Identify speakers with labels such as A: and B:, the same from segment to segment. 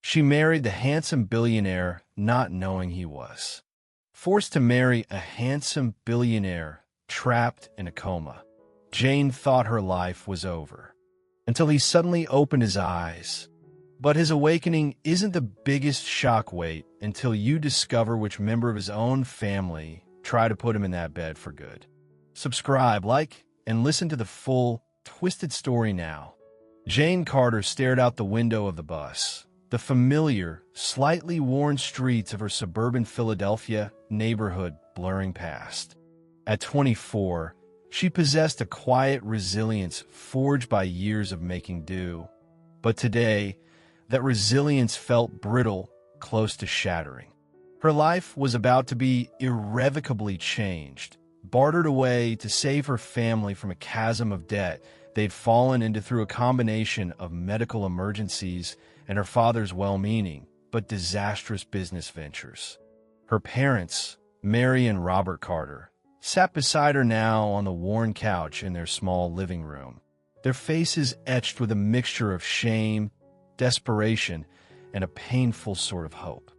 A: She married the handsome billionaire not knowing he was. Forced to marry a handsome billionaire trapped in a coma, Jane thought her life was over. Until he suddenly opened his eyes. But his awakening isn't the biggest shock wait until you discover which member of his own family tried to put him in that bed for good. Subscribe, like, and listen to the full, twisted story now. Jane Carter stared out the window of the bus, the familiar, slightly worn streets of her suburban Philadelphia neighborhood blurring past. At 24, she possessed a quiet resilience forged by years of making do. But today, that resilience felt brittle, close to shattering. Her life was about to be irrevocably changed, bartered away to save her family from a chasm of debt they'd fallen into through a combination of medical emergencies and her father's well-meaning but disastrous business ventures. Her parents, Mary and Robert Carter, sat beside her now on the worn couch in their small living room, their faces etched with a mixture of shame, desperation, and a painful sort of hope.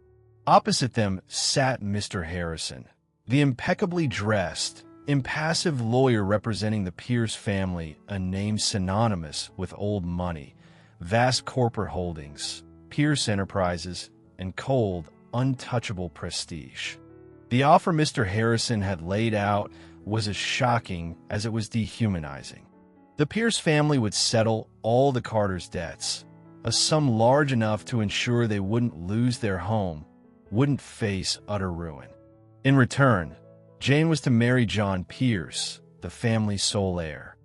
A: Opposite them sat Mr. Harrison, the impeccably dressed, impassive lawyer representing the Pierce family, a name synonymous with old money, vast corporate holdings, Pierce Enterprises, and cold, untouchable prestige. The offer Mr. Harrison had laid out was as shocking as it was dehumanizing. The Pierce family would settle all the Carters' debts, a sum large enough to ensure they wouldn't lose their home, wouldn't face utter ruin. In return, Jane was to marry John Pierce, the family's sole heir.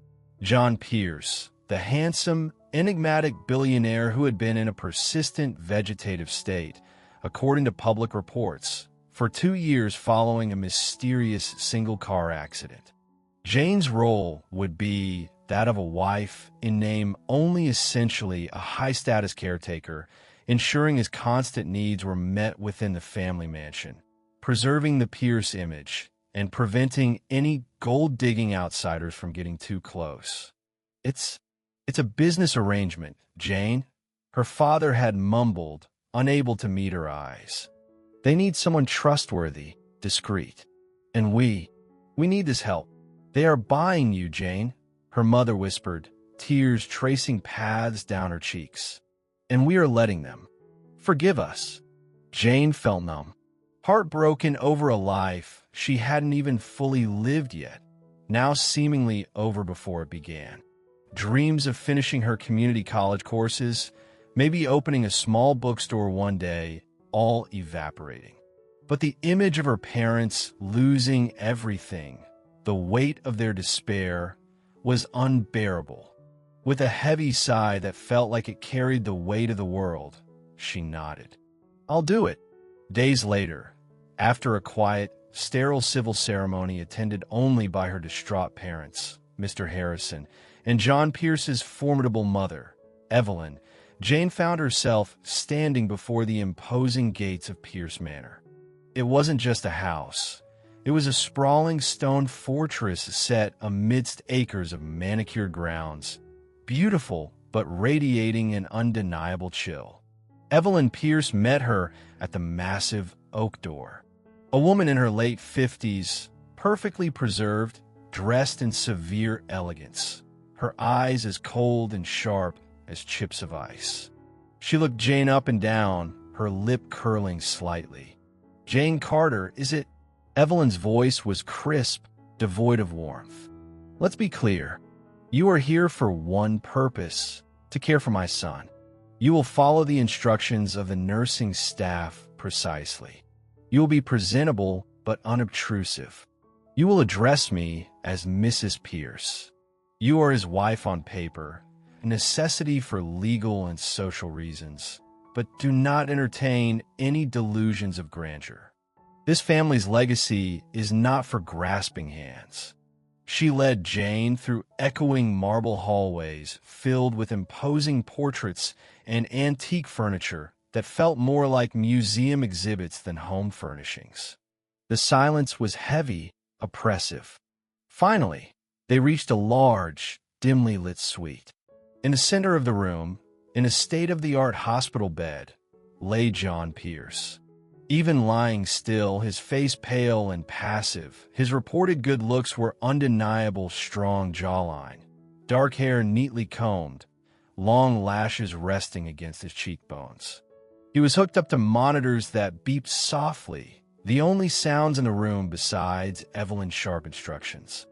A: John Pierce, the handsome, enigmatic billionaire who had been in a persistent vegetative state, according to public reports, for 2 years following a mysterious single-car accident. Jane's role would be that of a wife, in name only essentially a high-status caretaker, ensuring his constant needs were met within the family mansion, preserving the Pierce image, and preventing any gold-digging outsiders from getting too close. It's a business arrangement, Jane, her father had mumbled, unable to meet her eyes. They need someone trustworthy, discreet. And we need this help. They are buying you, Jane, her mother whispered, tears tracing paths down her cheeks. And we are letting them. Forgive us. Jane felt numb, heartbroken over a life she hadn't even fully lived yet, now seemingly over before it began. Dreams of finishing her community college courses, maybe opening a small bookstore one day, all evaporating. But the image of her parents losing everything, the weight of their despair, was unbearable. With a heavy sigh that felt like it carried the weight of the world, she nodded. I'll do it. Days later, after a quiet, sterile civil ceremony attended only by her distraught parents, Mr. Harrison, and John Pierce's formidable mother, Evelyn, Jane found herself standing before the imposing gates of Pierce Manor. It wasn't just a house. It was a sprawling stone fortress set amidst acres of manicured grounds, beautiful but radiating an undeniable chill. Evelyn Pierce met her at the massive oak door. A woman in her late 50s, perfectly preserved, dressed in severe elegance, her eyes as cold and sharp as chips of ice. She looked Jane up and down, her lip curling slightly. Jane Carter, is it? Evelyn's voice was crisp, devoid of warmth. Let's be clear. You are here for one purpose, to care for my son. You will follow the instructions of the nursing staff precisely. You will be presentable but unobtrusive. You will address me as Mrs. Pierce. You are his wife on paper, a necessity for legal and social reasons, but do not entertain any delusions of grandeur. This family's legacy is not for grasping hands. She led Jane through echoing marble hallways filled with imposing portraits and antique furniture that felt more like museum exhibits than home furnishings. The silence was heavy, oppressive. Finally, they reached a large, dimly lit suite. In the center of the room, in a state-of-the-art hospital bed, lay John Pierce. Even lying still, his face pale and passive, his reported good looks were undeniable: strong jawline, dark hair neatly combed, long lashes resting against his cheekbones. He was hooked up to monitors that beeped softly, the only sounds in the room besides Evelyn's sharp instructions.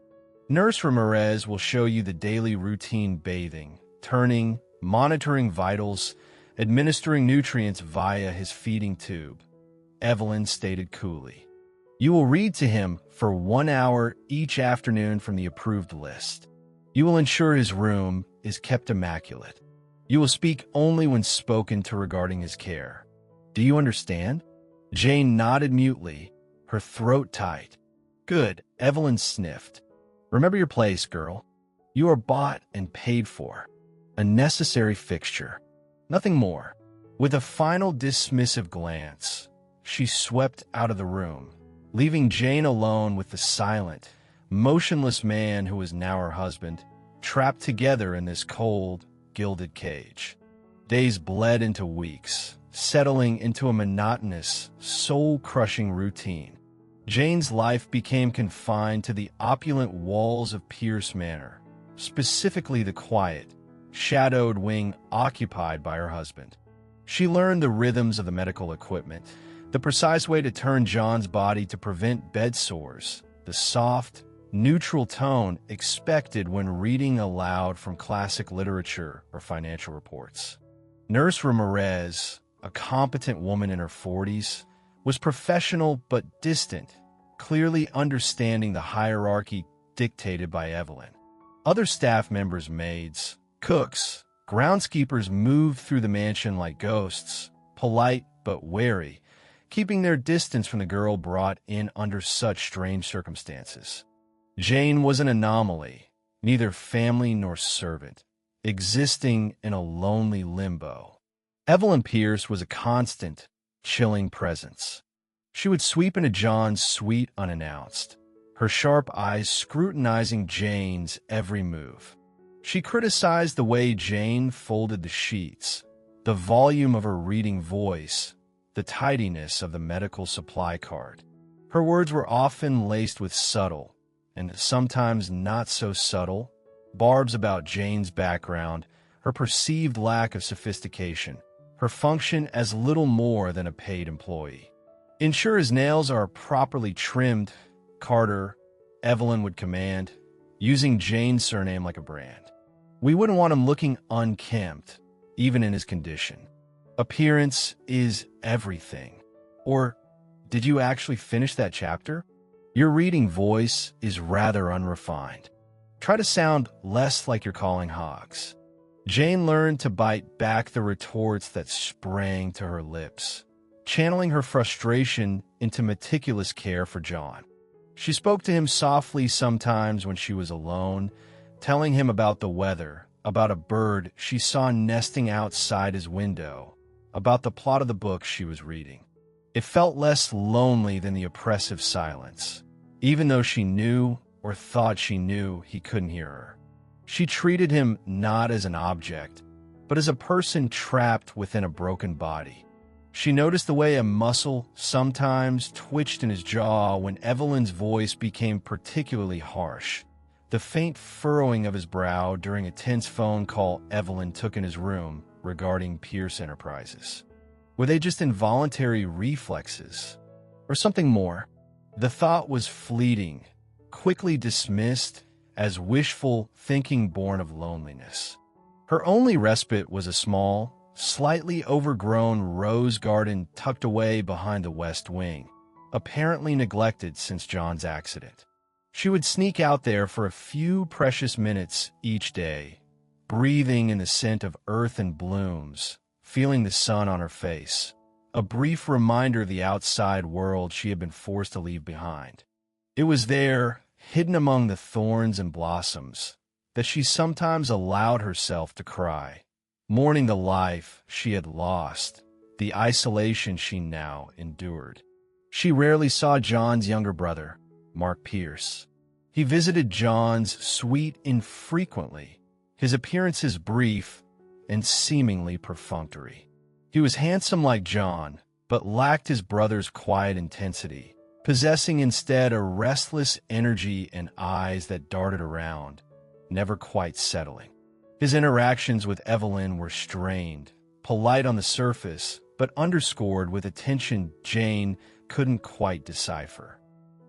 A: Nurse Ramirez will show you the daily routine: bathing, turning, monitoring vitals, administering nutrients via his feeding tube. Evelyn stated coolly, "You will read to him for 1 hour each afternoon from the approved list. You will ensure his room is kept immaculate. You will speak only when spoken to regarding his care. Do you understand?" Jane nodded mutely, her throat tight. "Good," Evelyn sniffed. "Remember your place, girl. You are bought and paid for. A necessary fixture. Nothing more." With a final dismissive glance, she swept out of the room, leaving Jane alone with the silent, motionless man who was now her husband, trapped together in this cold, gilded cage. Days bled into weeks, settling into a monotonous, soul-crushing routine. Jane's life became confined to the opulent walls of Pierce Manor, specifically the quiet, shadowed wing occupied by her husband. She learned the rhythms of the medical equipment, the precise way to turn John's body to prevent bed sores, the soft, neutral tone expected when reading aloud from classic literature or financial reports. Nurse Ramirez, a competent woman in her 40s, was professional but distant, clearly understanding the hierarchy dictated by Evelyn. Other staff members, maids, cooks, groundskeepers moved through the mansion like ghosts, polite but wary, keeping their distance from the girl brought in under such strange circumstances. Jane was an anomaly, neither family nor servant, existing in a lonely limbo. Evelyn Pierce was a constant, chilling presence. She would sweep into John's suite unannounced, her sharp eyes scrutinizing Jane's every move. She criticized the way Jane folded the sheets, the volume of her reading voice, the tidiness of the medical supply cart. Her words were often laced with subtle, and sometimes not so subtle, barbs about Jane's background, her perceived lack of sophistication, her function as little more than a paid employee. "Ensure his nails are properly trimmed, Carter," Evelyn would command, using Jane's surname like a brand. "We wouldn't want him looking unkempt, even in his condition. Appearance is everything." Or, "Did you actually finish that chapter? Your reading voice is rather unrefined. Try to sound less like you're calling hogs." Jane learned to bite back the retorts that sprang to her lips, channeling her frustration into meticulous care for John. She spoke to him softly sometimes when she was alone, telling him about the weather, about a bird she saw nesting outside his window, about the plot of the book she was reading. It felt less lonely than the oppressive silence, even though she knew or thought she knew he couldn't hear her. She treated him not as an object, but as a person trapped within a broken body. She noticed the way a muscle sometimes twitched in his jaw when Evelyn's voice became particularly harsh, the faint furrowing of his brow during a tense phone call Evelyn took in his room regarding Pierce Enterprises. Were they just involuntary reflexes, or something more? The thought was fleeting, quickly dismissed as wishful thinking born of loneliness. Her only respite was a small, slightly overgrown rose garden tucked away behind the west wing, apparently neglected since John's accident. She would sneak out there for a few precious minutes each day, breathing in the scent of earth and blooms, feeling the sun on her face, a brief reminder of the outside world she had been forced to leave behind. It was there, hidden among the thorns and blossoms, that she sometimes allowed herself to cry, mourning the life she had lost, the isolation she now endured. She rarely saw John's younger brother, Mark Pierce. He visited John's suite infrequently, his appearances brief and seemingly perfunctory. He was handsome like John, but lacked his brother's quiet intensity, possessing instead a restless energy and eyes that darted around, never quite settling. His interactions with Evelyn were strained, polite on the surface, but underscored with a tension Jane couldn't quite decipher.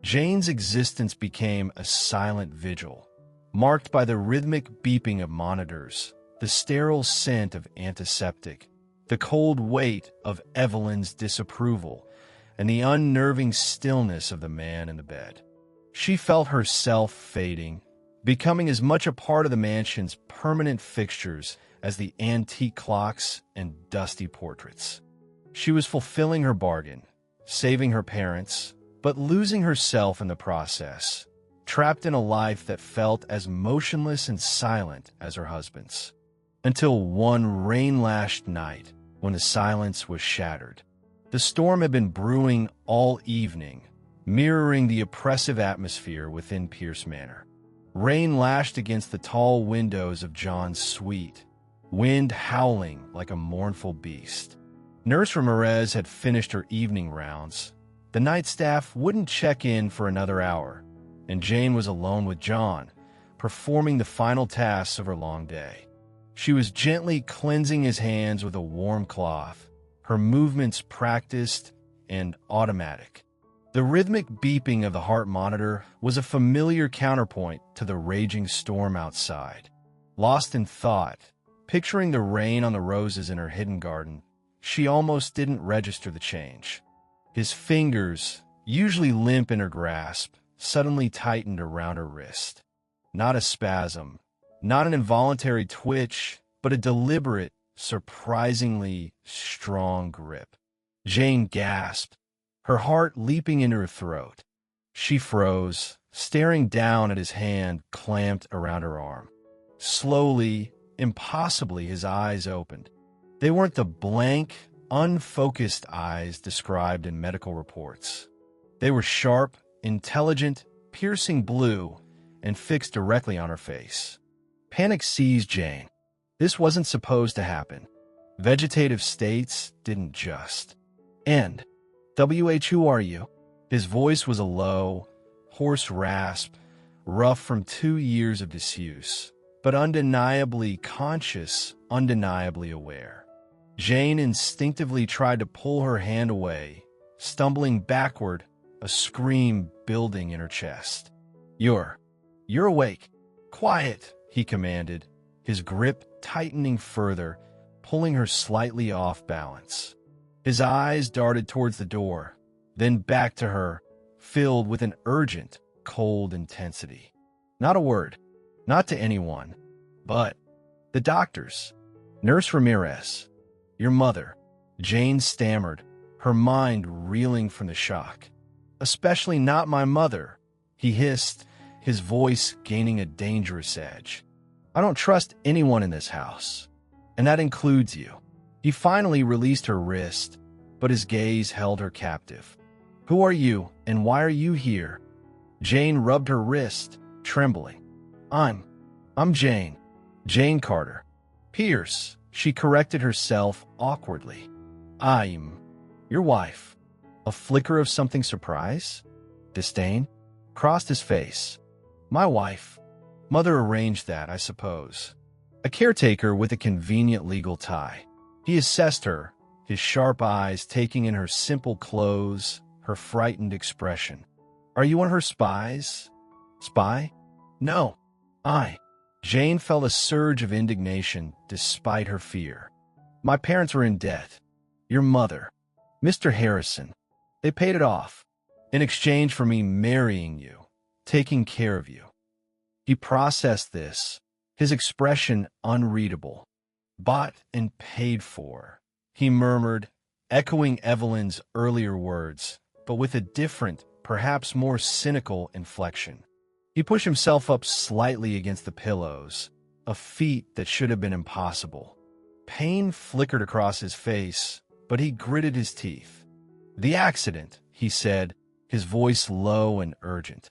A: Jane's existence became a silent vigil, marked by the rhythmic beeping of monitors, the sterile scent of antiseptic, the cold weight of Evelyn's disapproval, and the unnerving stillness of the man in the bed. She felt herself fading, becoming as much a part of the mansion's permanent fixtures as the antique clocks and dusty portraits. She was fulfilling her bargain, saving her parents, but losing herself in the process, trapped in a life that felt as motionless and silent as her husband's. Until one rain-lashed night, when the silence was shattered. The storm had been brewing all evening, mirroring the oppressive atmosphere within Pierce Manor. Rain lashed against the tall windows of John's suite, wind howling like a mournful beast. Nurse Ramirez had finished her evening rounds. The night staff wouldn't check in for another hour, and Jane was alone with John, performing the final tasks of her long day. She was gently cleansing his hands with a warm cloth, her movements practiced and automatic. The rhythmic beeping of the heart monitor was a familiar counterpoint to the raging storm outside. Lost in thought, picturing the rain on the roses in her hidden garden, she almost didn't register the change. His fingers, usually limp in her grasp, suddenly tightened around her wrist. Not a spasm, not an involuntary twitch, but a deliberate, surprisingly strong grip. Jane gasped, her heart leaping into her throat. She froze, staring down at his hand clamped around her arm. Slowly, impossibly, his eyes opened. They weren't the blank, unfocused eyes described in medical reports. They were sharp, intelligent, piercing blue, and fixed directly on her face. Panic seized Jane. This wasn't supposed to happen. Vegetative states didn't just end. Who are you? His voice was a low, hoarse rasp, rough from 2 years of disuse, but undeniably conscious, undeniably aware. Jane instinctively tried to pull her hand away, stumbling backward, a scream building in her chest. You're awake. Quiet, he commanded, his grip tightening further, pulling her slightly off balance. His eyes darted towards the door, then back to her, filled with an urgent, cold intensity. Not a word, not to anyone, but the doctors. Nurse Ramirez, your mother. Jane stammered, her mind reeling from the shock. Especially not my mother, he hissed, his voice gaining a dangerous edge. I don't trust anyone in this house, and that includes you. He finally released her wrist, but his gaze held her captive. Who are you, and why are you here? Jane rubbed her wrist, trembling. I'm Jane. Jane Carter. Pierce, she corrected herself awkwardly. I'm your wife. A flicker of something surprise? Disdain? Crossed his face. My wife. Mother arranged that, I suppose. A caretaker with a convenient legal tie. He assessed her, his sharp eyes taking in her simple clothes, her frightened expression. Are you one of her spies? Spy? No. Jane felt a surge of indignation despite her fear. My parents were in debt. Your mother, Mr. Harrison, they paid it off in exchange for me marrying you, taking care of you. He processed this, his expression unreadable. Bought and paid for, he murmured, echoing Evelyn's earlier words, but with a different, perhaps more cynical inflection. He pushed himself up slightly against the pillows, a feat that should have been impossible. Pain flickered across his face, but he gritted his teeth. The accident, he said, his voice low and urgent.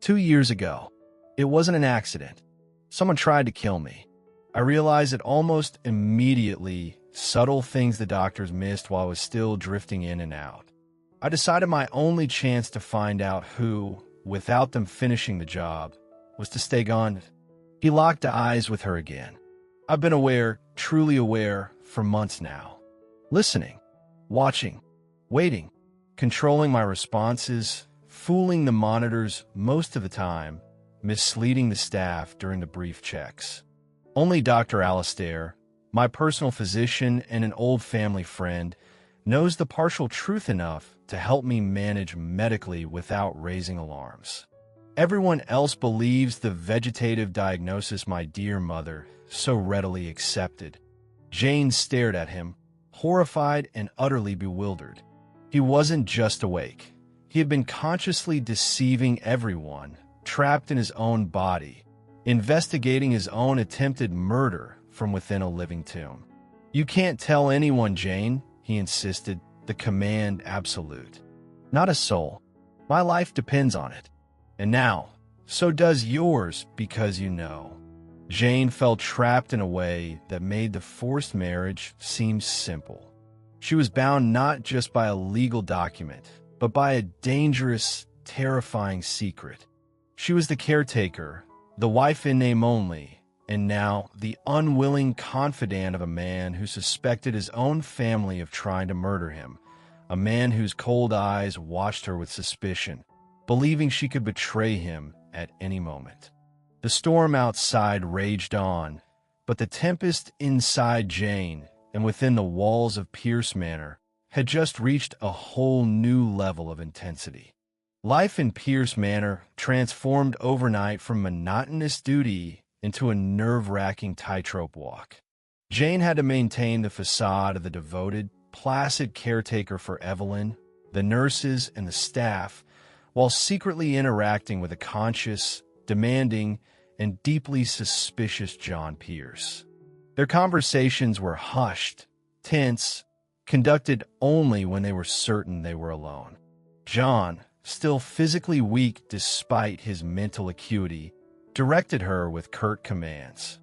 A: 2 years ago. It wasn't an accident. Someone tried to kill me. I realized it almost immediately, subtle things the doctors missed while I was still drifting in and out. I decided my only chance to find out who, without them finishing the job, was to stay gone. He locked eyes with her again. I've been aware, truly aware, for months now. Listening, watching, waiting, controlling my responses, fooling the monitors most of the time, misleading the staff during the brief checks. Only Dr. Alistair, my personal physician and an old family friend, knows the partial truth enough to help me manage medically without raising alarms. Everyone else believes the vegetative diagnosis my dear mother so readily accepted. Jane stared at him, horrified and utterly bewildered. He wasn't just awake. He had been consciously deceiving everyone, trapped in his own body, investigating his own attempted murder from within a living tomb. "You can't tell anyone, Jane," he insisted, the command absolute. "Not a soul. My life depends on it. And now, so does yours, because you know." Jane felt trapped in a way that made the forced marriage seem simple. She was bound not just by a legal document, but by a dangerous, terrifying secret. She was the caretaker, the wife in name only, and now the unwilling confidant of a man who suspected his own family of trying to murder him, a man whose cold eyes watched her with suspicion, believing she could betray him at any moment. The storm outside raged on, but the tempest inside Jane and within the walls of Pierce Manor had just reached a whole new level of intensity. Life in Pierce Manor transformed overnight from monotonous duty into a nerve-wracking tightrope walk. Jane had to maintain the facade of the devoted, placid caretaker for Evelyn, the nurses, and the staff, while secretly interacting with a conscious, demanding, and deeply suspicious John Pierce. Their conversations were hushed, tense, conducted only when they were certain they were alone. John, still physically weak despite his mental acuity, directed her with curt commands.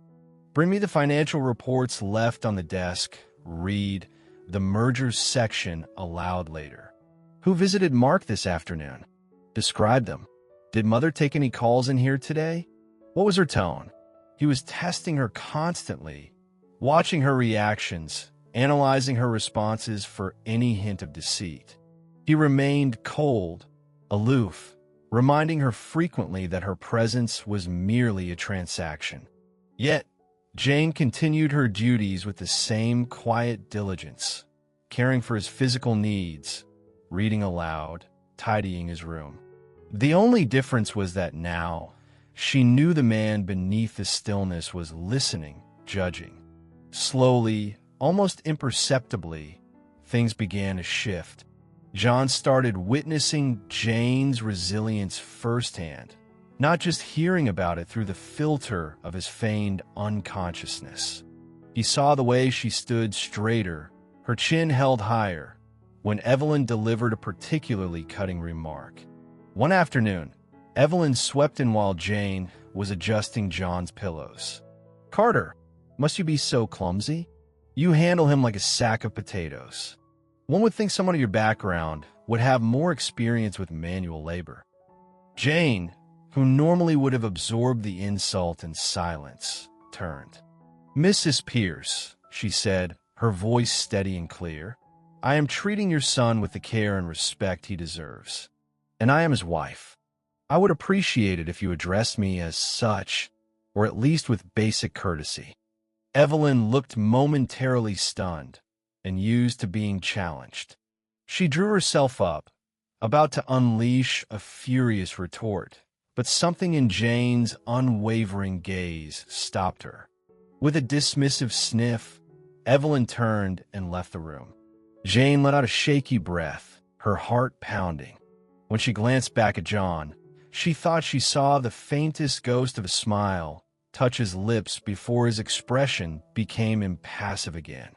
A: "Bring me the financial reports left on the desk. Read the mergers section aloud later. Who visited Mark this afternoon? Describe them. Did Mother take any calls in here today? What was her tone?" He was testing her constantly, watching her reactions, analyzing her responses for any hint of deceit. He remained cold, aloof, reminding her frequently that her presence was merely a transaction. Yet, Jane continued her duties with the same quiet diligence, caring for his physical needs, reading aloud, tidying his room. The only difference was that now, she knew the man beneath the stillness was listening, judging. Slowly, almost imperceptibly, things began to shift. John started witnessing Jane's resilience firsthand, not just hearing about it through the filter of his feigned unconsciousness. He saw the way she stood straighter, her chin held higher, when Evelyn delivered a particularly cutting remark. One afternoon, Evelyn swept in while Jane was adjusting John's pillows. "Carter, must you be so clumsy? You handle him like a sack of potatoes. One would think someone of your background would have more experience with manual labor." Jane, who normally would have absorbed the insult in silence, turned. "Mrs. Pierce," she said, her voice steady and clear, "I am treating your son with the care and respect he deserves. And I am his wife. I would appreciate it if you addressed me as such, or at least with basic courtesy." Evelyn looked momentarily stunned and used to being challenged. She drew herself up, about to unleash a furious retort, but something in Jane's unwavering gaze stopped her. With a dismissive sniff, Evelyn turned and left the room. Jane let out a shaky breath, her heart pounding. When she glanced back at John, she thought she saw the faintest ghost of a smile touch his lips before his expression became impassive again.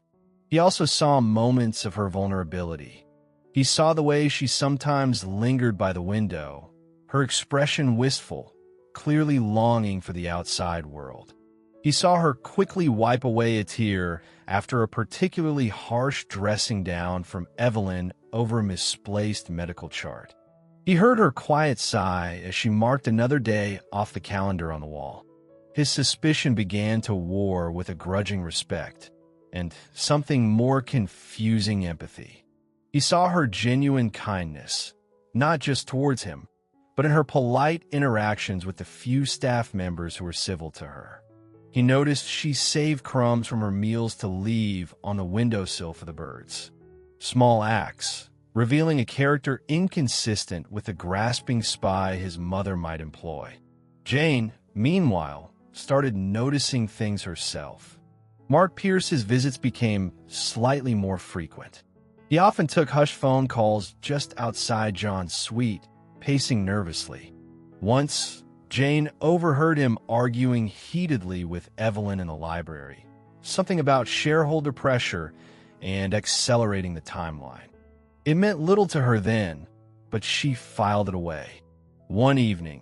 A: He also saw moments of her vulnerability. He saw the way she sometimes lingered by the window, her expression wistful, clearly longing for the outside world. He saw her quickly wipe away a tear after a particularly harsh dressing down from Evelyn over a misplaced medical chart. He heard her quiet sigh as she marked another day off the calendar on the wall. His suspicion began to war with a grudging respect and something more confusing empathy. He saw her genuine kindness, not just towards him, but in her polite interactions with the few staff members who were civil to her. He noticed she saved crumbs from her meals to leave on the windowsill for the birds. Small acts, revealing a character inconsistent with the grasping spy his mother might employ. Jane, meanwhile, started noticing things herself. Mark Pierce's visits became slightly more frequent. He often took hushed phone calls just outside John's suite, pacing nervously. Once, Jane overheard him arguing heatedly with Evelyn in the library, something about shareholder pressure and accelerating the timeline. It meant little to her then, but she filed it away. One evening,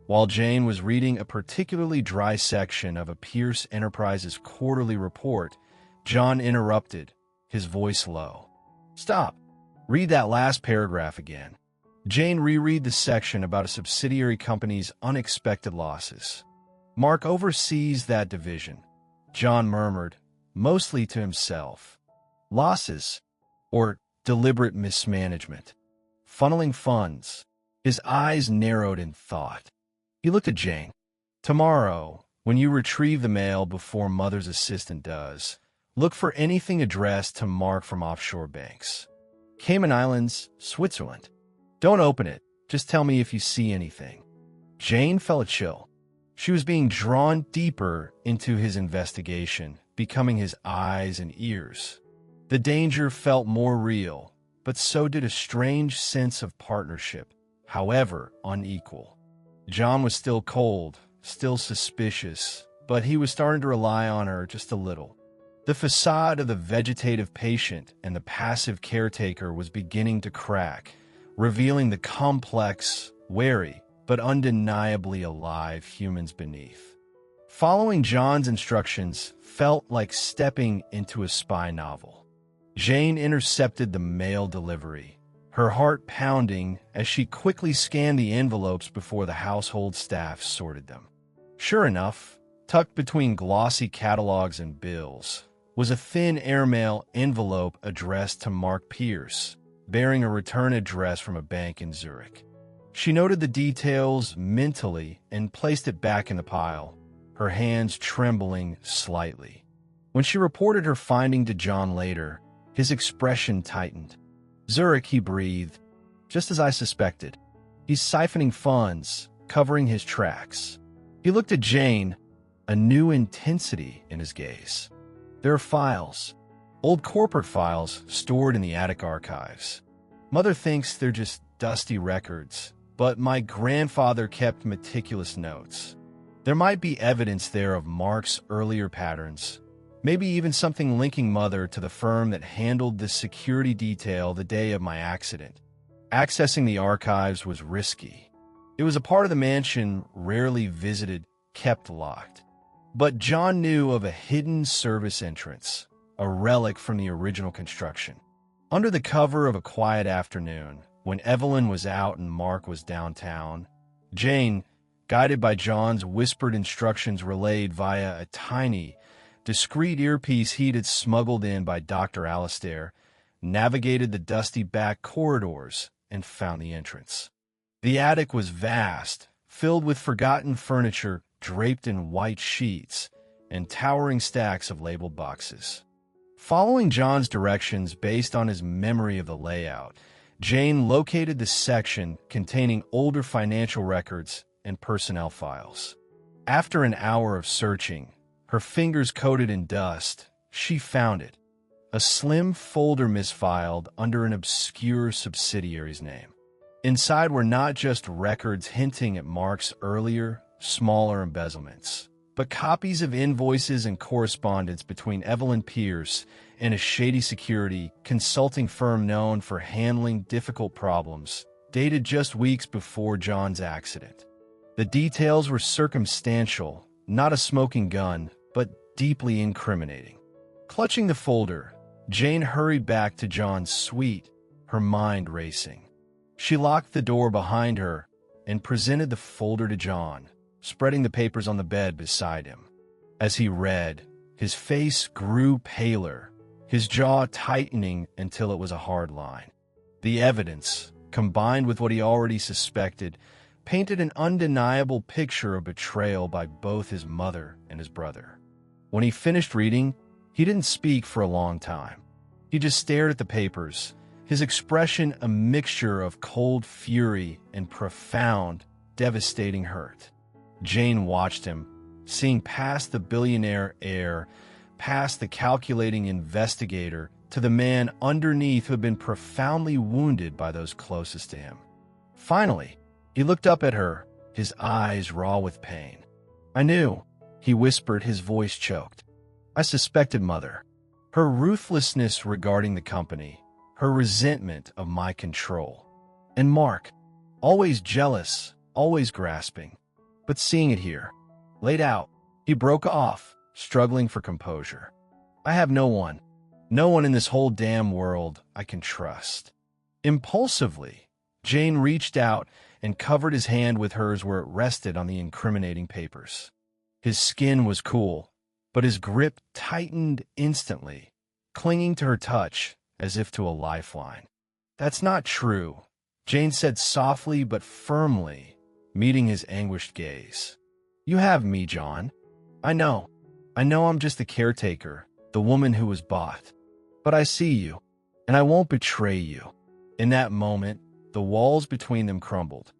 A: while Jane was reading a particularly dry section of a Pierce Enterprises quarterly report, John interrupted, his voice low. "Stop. Read that last paragraph again." Jane reread the section about a subsidiary company's unexpected losses. "Mark oversees that division," John murmured, mostly to himself. "Losses, or deliberate mismanagement. Funneling funds." His eyes narrowed in thought. He looked at Jane. "Tomorrow, when you retrieve the mail before Mother's assistant does, look for anything addressed to Mark from offshore banks. Cayman Islands, Switzerland. Don't open it. Just tell me if you see anything." Jane felt a chill. She was being drawn deeper into his investigation, becoming his eyes and ears. The danger felt more real, but so did a strange sense of partnership, however unequal. John was still cold, still suspicious, but he was starting to rely on her just a little. The facade of the vegetative patient and the passive caretaker was beginning to crack, revealing the complex, wary, but undeniably alive humans beneath. Following John's instructions felt like stepping into a spy novel. Jane intercepted the mail delivery, her heart pounding as she quickly scanned the envelopes before the household staff sorted them. Sure enough, tucked between glossy catalogs and bills, was a thin airmail envelope addressed to Mark Pierce, bearing a return address from a bank in Zurich. She noted the details mentally and placed it back in the pile, her hands trembling slightly. When she reported her finding to John later, his expression tightened. "Zurich," he breathed, "just as I suspected. He's siphoning funds, covering his tracks." He looked at Jane, a new intensity in his gaze. "There are files. Old corporate files stored in the attic archives. Mother thinks they're just dusty records, but my grandfather kept meticulous notes. There might be evidence there of Mark's earlier patterns, maybe even something linking Mother to the firm that handled the security detail the day of my accident. Accessing the archives was risky. It was a part of the mansion rarely visited, kept locked. But John knew of a hidden service entrance, a relic from the original construction. Under the cover of a quiet afternoon, when Evelyn was out and Mark was downtown, Jane, guided by John's whispered instructions relayed via a tiny, discreet earpiece he'd smuggled in by Dr. Alistair, navigated the dusty back corridors and found the entrance. The attic was vast, filled with forgotten furniture draped in white sheets and towering stacks of labeled boxes. Following John's directions based on his memory of the layout, Jane located the section containing older financial records and personnel files. After an hour of searching, her fingers coated in dust, she found it, a slim folder misfiled under an obscure subsidiary's name. Inside were not just records hinting at Mark's earlier, smaller embezzlements, but copies of invoices and correspondence between Evelyn Pierce and a shady security consulting firm known for handling difficult problems, dated just weeks before John's accident. The details were circumstantial, not a smoking gun, but deeply incriminating. Clutching the folder, Jane hurried back to John's suite, her mind racing. She locked the door behind her and presented the folder to John, spreading the papers on the bed beside him. As he read, his face grew paler, his jaw tightening until it was a hard line. The evidence, combined with what he already suspected, painted an undeniable picture of betrayal by both his mother and his brother. When he finished reading, he didn't speak for a long time. He just stared at the papers, his expression a mixture of cold fury and profound, devastating hurt. Jane watched him, seeing past the billionaire heir, past the calculating investigator, to the man underneath who had been profoundly wounded by those closest to him. Finally, he looked up at her, his eyes raw with pain. "I knew," he whispered, his voice choked. "I suspected Mother. Her ruthlessness regarding the company, her resentment of my control. And Mark, always jealous, always grasping. But seeing it here, laid out," he broke off, struggling for composure. "I have no one in this whole damn world I can trust." Impulsively, Jane reached out and covered his hand with hers where it rested on the incriminating papers. His skin was cool, but his grip tightened instantly, clinging to her touch as if to a lifeline. "That's not true," Jane said softly but firmly, meeting his anguished gaze. "You have me, John. I know I'm just the caretaker, the woman who was bought. But I see you, and I won't betray you." In that moment, the walls between them crumbled.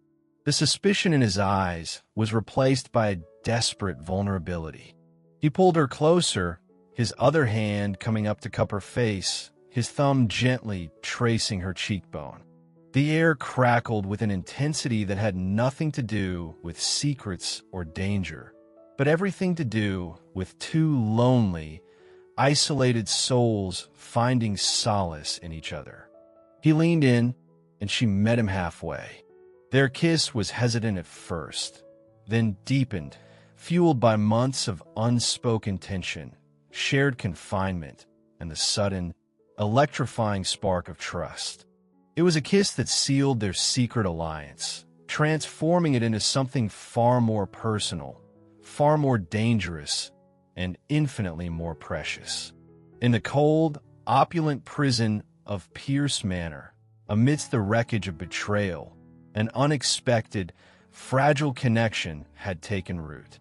A: The suspicion in his eyes was replaced by a desperate vulnerability. He pulled her closer, his other hand coming up to cup her face, his thumb gently tracing her cheekbone. The air crackled with an intensity that had nothing to do with secrets or danger, but everything to do with two lonely, isolated souls finding solace in each other. He leaned in, and she met him halfway. Their kiss was hesitant at first, then deepened, fueled by months of unspoken tension, shared confinement, and the sudden, electrifying spark of trust. It was a kiss that sealed their secret alliance, transforming it into something far more personal, far more dangerous, and infinitely more precious. In the cold, opulent prison of Pierce Manor, amidst the wreckage of betrayal, an unexpected, fragile connection had taken root.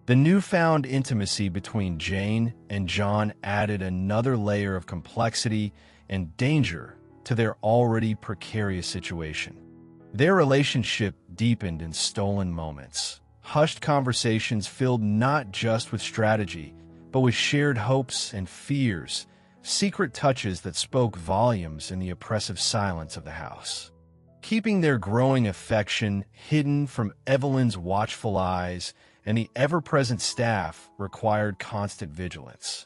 A: The newfound intimacy between Jane and John added another layer of complexity and danger to their already precarious situation. Their relationship deepened in stolen moments. Hushed conversations filled not just with strategy, but with shared hopes and fears, secret touches that spoke volumes in the oppressive silence of the house. Keeping their growing affection hidden from Evelyn's watchful eyes and the ever-present staff required constant vigilance.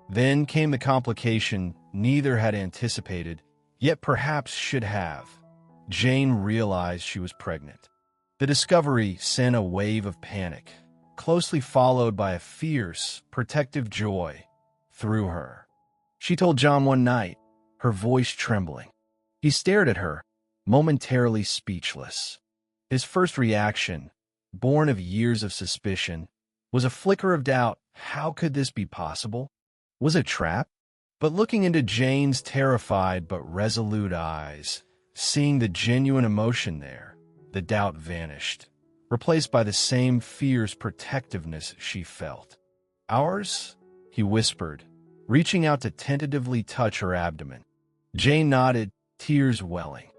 A: Then came the complication neither had anticipated, yet perhaps should have. Jane realized she was pregnant. The discovery sent a wave of panic, closely followed by a fierce, protective joy, through her. She told John one night, her voice trembling. He stared at her, momentarily speechless. His first reaction, born of years of suspicion, was a flicker of doubt. How could this be possible? Was it a trap? But looking into Jane's terrified but resolute eyes, seeing the genuine emotion there, the doubt vanished, replaced by the same fierce protectiveness she felt. "Ours?" he whispered, reaching out to tentatively touch her abdomen. Jane nodded, tears welling.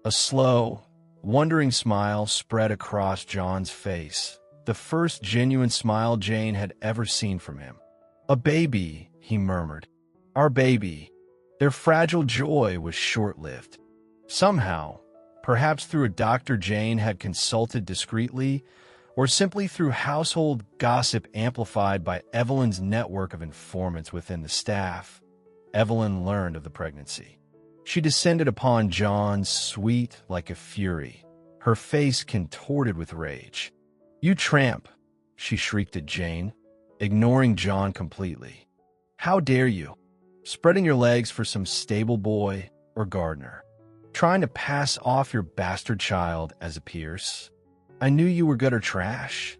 A: A slow, wondering smile spread across John's face, the first genuine smile Jane had ever seen from him. "A baby," he murmured. "Our baby." Their fragile joy was short-lived. Somehow, perhaps through a doctor Jane had consulted discreetly, or simply through household gossip amplified by Evelyn's network of informants within the staff, Evelyn learned of the pregnancy. She descended upon John, sweet like a fury, her face contorted with rage. "You tramp!" she shrieked at Jane. ignoring John completely. "How dare you? Spreading your legs for some stable boy or gardener. Trying to pass off your bastard child as a Pierce. I knew you were gutter trash."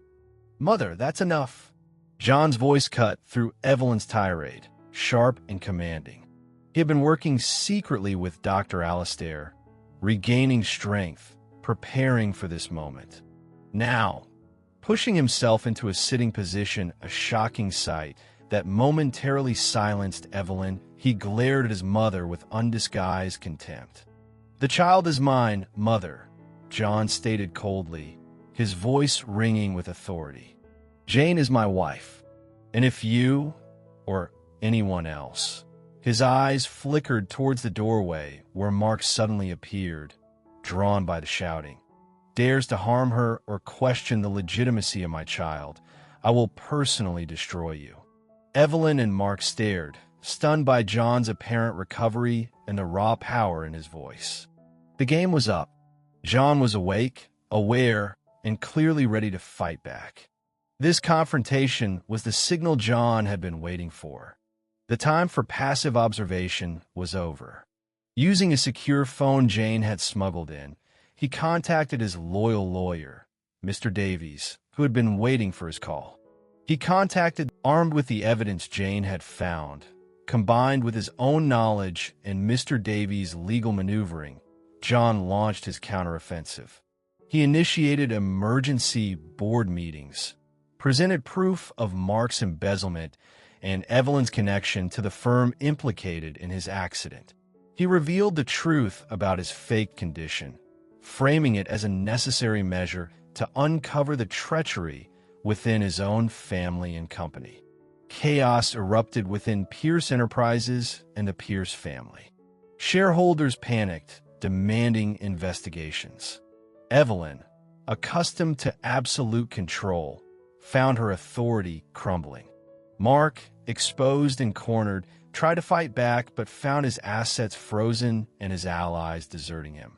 A: "Mother, that's enough." John's voice cut through Evelyn's tirade, sharp and commanding. He had been working secretly with Dr. Alastair, regaining strength, preparing for this moment. Now, pushing himself into a sitting position, a shocking sight that momentarily silenced Evelyn, he glared at his mother with undisguised contempt. "The child is mine, Mother," John stated coldly, his voice ringing with authority. "Jane is my wife, and if you, or anyone else..." His eyes flickered towards the doorway where Mark suddenly appeared, drawn by the shouting. "Dares to harm her or question the legitimacy of my child, I will personally destroy you." Evelyn and Mark stared, stunned by John's apparent recovery and the raw power in his voice. The game was up. John was awake, aware, and clearly ready to fight back. This confrontation was the signal John had been waiting for. The time for passive observation was over. Using a secure phone Jane had smuggled in, he contacted his loyal lawyer, Mr. Davies, who had been waiting for his call. He contacted, armed with the evidence Jane had found, combined with his own knowledge and Mr. Davies' legal maneuvering. John launched his counteroffensive. He initiated emergency board meetings, presented proof of Mark's embezzlement and Evelyn's connection to the firm implicated in his accident. He revealed the truth about his fake condition, framing it as a necessary measure to uncover the treachery within his own family and company. Chaos erupted within Pierce Enterprises and the Pierce family. Shareholders panicked, demanding investigations. Evelyn, accustomed to absolute control, found her authority crumbling. Mark, exposed and cornered, tried to fight back but found his assets frozen and his allies deserting him.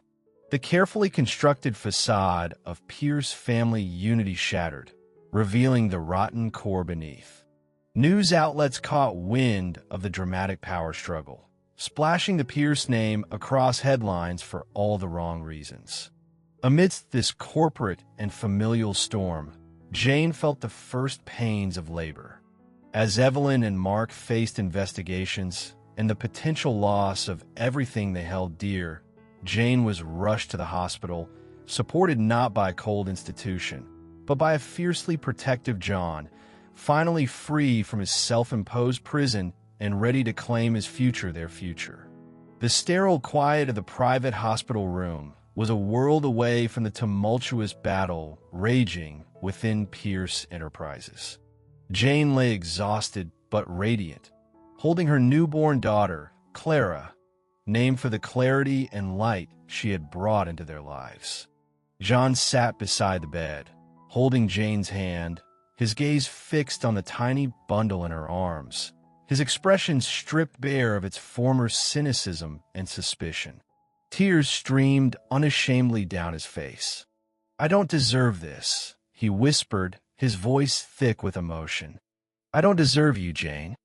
A: The carefully constructed facade of Pierce family unity shattered, revealing the rotten core beneath. News outlets caught wind of the dramatic power struggle, splashing the Pierce name across headlines for all the wrong reasons. Amidst this corporate and familial storm, Jane felt the first pains of labor. As Evelyn and Mark faced investigations and the potential loss of everything they held dear, Jane was rushed to the hospital, supported not by a cold institution, but by a fiercely protective John, finally free from his self-imposed prison and ready to claim his future their future. The sterile quiet of the private hospital room was a world away from the tumultuous battle raging within Pierce Enterprises. Jane lay exhausted but radiant, holding her newborn daughter, Clara, named for the clarity and light she had brought into their lives. John sat beside the bed, holding Jane's hand, his gaze fixed on the tiny bundle in her arms, his expression stripped bare of its former cynicism and suspicion. Tears streamed unashamedly down his face. "I don't deserve this," he whispered, his voice thick with emotion. "I don't deserve you, Jane.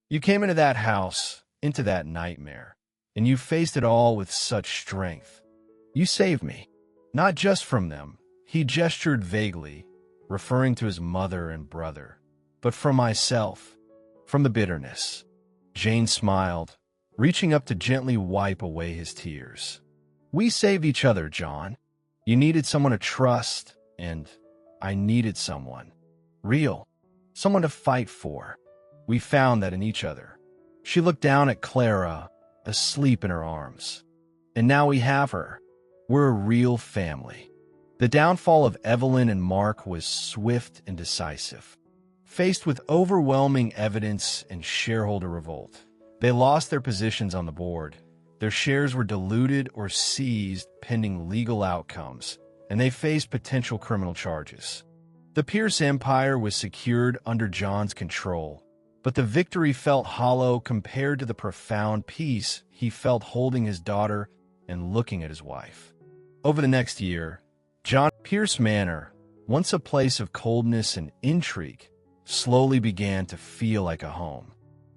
A: You came into that house, into that nightmare, and you faced it all with such strength. You saved me, not just from them," he gestured vaguely, referring to his mother and brother, "but from myself, from the bitterness." Jane smiled, reaching up to gently wipe away his tears. "We saved each other, John. You needed someone to trust, and I needed someone. Real. Someone to fight for. We found that in each other." She looked down at Clara, asleep in her arms. "And now we have her. We're a real family." The downfall of Evelyn and Mark was swift and decisive. Faced with overwhelming evidence and shareholder revolt, they lost their positions on the board. Their shares were diluted or seized pending legal outcomes, and they faced potential criminal charges. The Pierce empire was secured under John's control, but the victory felt hollow compared to the profound peace he felt holding his daughter and looking at his wife. Over the next year, John Pierce Manor, once a place of coldness and intrigue, slowly began to feel like a home.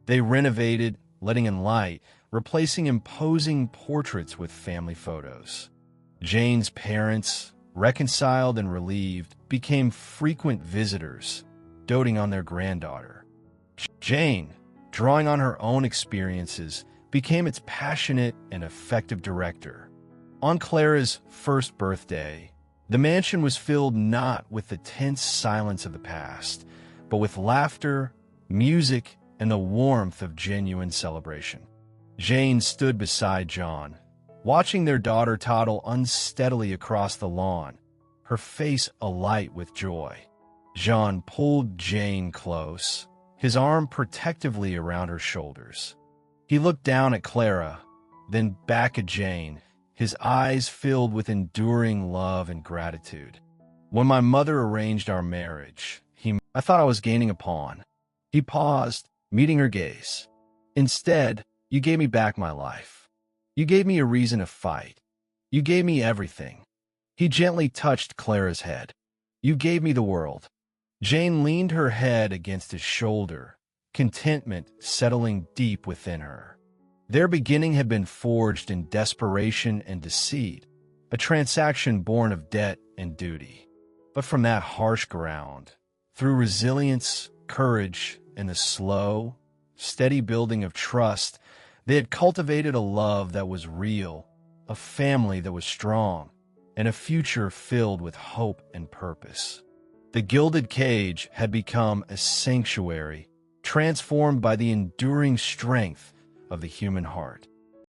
A: They renovated, letting in light, replacing imposing portraits with family photos. Jane's parents, reconciled and relieved, became frequent visitors, doting on their granddaughter. Jane, drawing on her own experiences, became its passionate and effective director. On Clara's first birthday, the mansion was filled not with the tense silence of the past, but with laughter, music, and the warmth of genuine celebration. Jane stood beside John, watching their daughter toddle unsteadily across the lawn, her face alight with joy. John pulled Jane close, his arm protectively around her shoulders. He looked down at Clara, then back at Jane, his eyes filled with enduring love and gratitude. When my mother arranged our marriage, I thought I was gaining a pawn. He paused, meeting her gaze. Instead, you gave me back my life. You gave me a reason to fight. You gave me everything. He gently touched Clara's head. You gave me the world. Jane leaned her head against his shoulder, contentment settling deep within her. Their beginning had been forged in desperation and deceit, a transaction born of debt and duty. But from that harsh ground, through resilience, courage, and the slow, steady building of trust, they had cultivated a love that was real, a family that was strong, and a future filled with hope and purpose. The gilded cage had become a sanctuary, transformed by the enduring strength of the human heart.